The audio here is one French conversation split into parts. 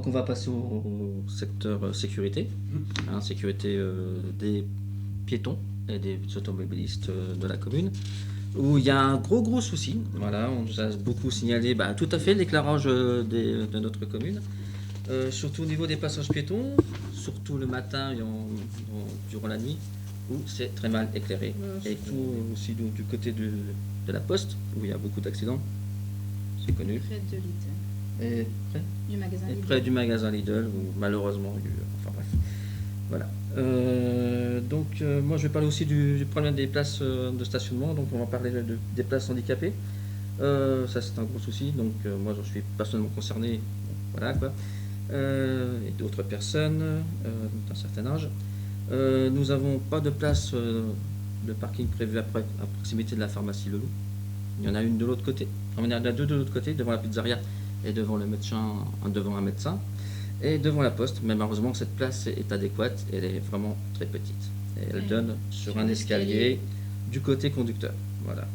Donc on va passer au secteur sécurité, sécurité des piétons et des automobilistes de la commune, où il y a un gros souci. Voilà, on nous a beaucoup signalé tout à fait l'éclairage de notre commune, surtout au niveau des passages piétons, surtout le matin et durant la nuit, où c'est très mal éclairé. Et tout aussi du côté de la poste, où il y a beaucoup d'accidents, c'est connu. Près de Lidl. Et près Du magasin Lidl. Près du magasin Lidl, où malheureusement il y a eu. Enfin bref. Voilà. Moi je vais parler aussi du problème des places de stationnement. Donc on va parler des places handicapées. Ça c'est un gros souci. Donc moi j'en suis personnellement concerné. Voilà quoi. Et d'autres personnes d'un certain âge. Nous n'avons pas de place de parking prévue à proximité de la pharmacie Le Loup. Il y en a une de l'autre côté. Il y en a deux de l'autre côté, devant la pizzeria et devant devant un médecin. Et devant la poste, mais malheureusement cette place est adéquate, elle est vraiment très petite. Et elle donne sur un escalier du côté conducteur. Voilà.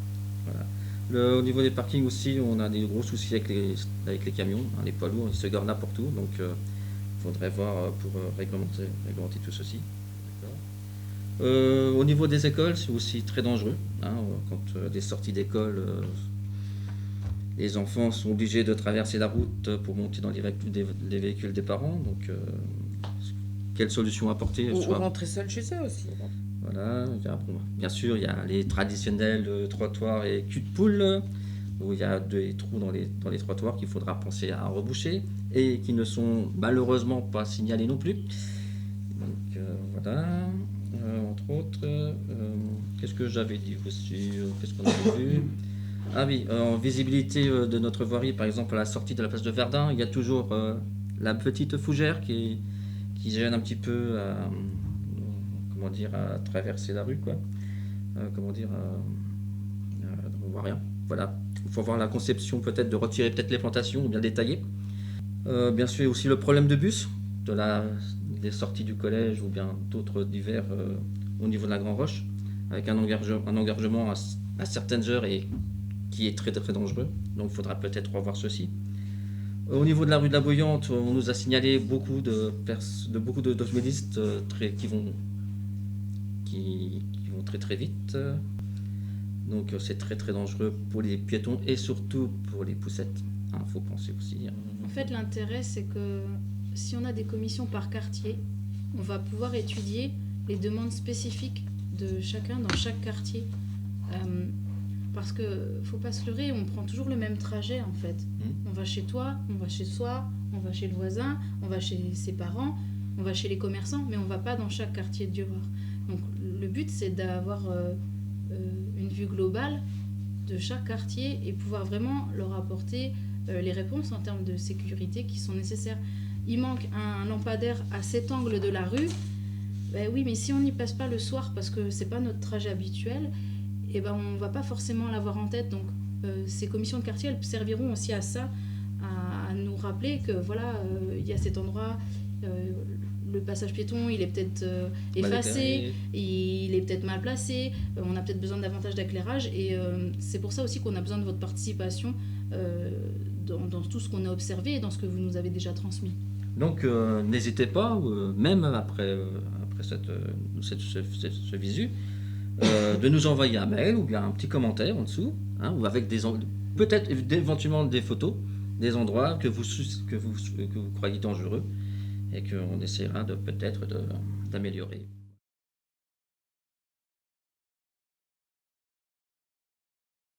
Au niveau des parkings aussi, on a des gros soucis avec les camions, les poids lourds, ils se garent n'importe où, donc il faudrait voir pour réglementer tout ceci. Au niveau des écoles, c'est aussi très dangereux. Quand des sorties d'école, les enfants sont obligés de traverser la route pour monter dans les véhicules des parents. Donc, quelle solution apporter? Ou rentrer seul chez eux aussi. Voilà. Bien sûr, il y a les traditionnels trottoirs et cul de poule, où il y a des trous dans les trottoirs qu'il faudra penser à reboucher et qui ne sont malheureusement pas signalés non plus. Donc, voilà. Entre autres, qu'est-ce que j'avais dit aussi? Qu'est-ce qu'on avait vu? Ah oui, en visibilité de notre voirie, par exemple à la sortie de la place de Verdun, il y a toujours la petite fougère qui gêne un petit peu à traverser la rue, quoi. On voit rien. Voilà, il faut voir la conception peut-être de retirer peut-être les plantations ou bien détailler. Bien sûr aussi le problème de bus, des sorties du collège ou bien d'autres divers au niveau de la Grand Roche, avec un engagement à certaines heures et qui est très très dangereux, donc il faudra peut-être revoir ceci. Au niveau de la rue de la Boyante, on nous a signalé beaucoup d'automobilistes qui vont très très vite, donc c'est très très dangereux pour les piétons et surtout pour les poussettes. Faut penser aussi. En fait, l'intérêt, c'est que si on a des commissions par quartier, on va pouvoir étudier les demandes spécifiques de chacun dans chaque quartier. Parce que faut pas se leurrer, on prend toujours le même trajet en fait. On va chez toi, on va chez soi, on va chez le voisin, on va chez ses parents, on va chez les commerçants, mais on va pas dans chaque quartier de Dieuvre. Donc le but c'est d'avoir une vue globale de chaque quartier et pouvoir vraiment leur apporter les réponses en termes de sécurité qui sont nécessaires. Il manque un lampadaire à cet angle de la rue. Oui, mais si on n'y passe pas le soir parce que c'est pas notre trajet habituel, on va pas forcément l'avoir en tête. Donc ces commissions de quartier, elles serviront aussi à ça, à nous rappeler que voilà, il y a cet endroit, le passage piéton, il est peut-être effacé, il est peut-être mal placé, on a peut-être besoin davantage d'éclairage et c'est pour ça aussi qu'on a besoin de votre participation dans tout ce qu'on a observé et dans ce que vous nous avez déjà transmis. Donc n'hésitez pas, même après ce visu, de nous envoyer un mail ou bien un petit commentaire en dessous, ou avec peut-être éventuellement des photos des endroits que vous croyez dangereux et qu'on essaiera peut-être d'améliorer.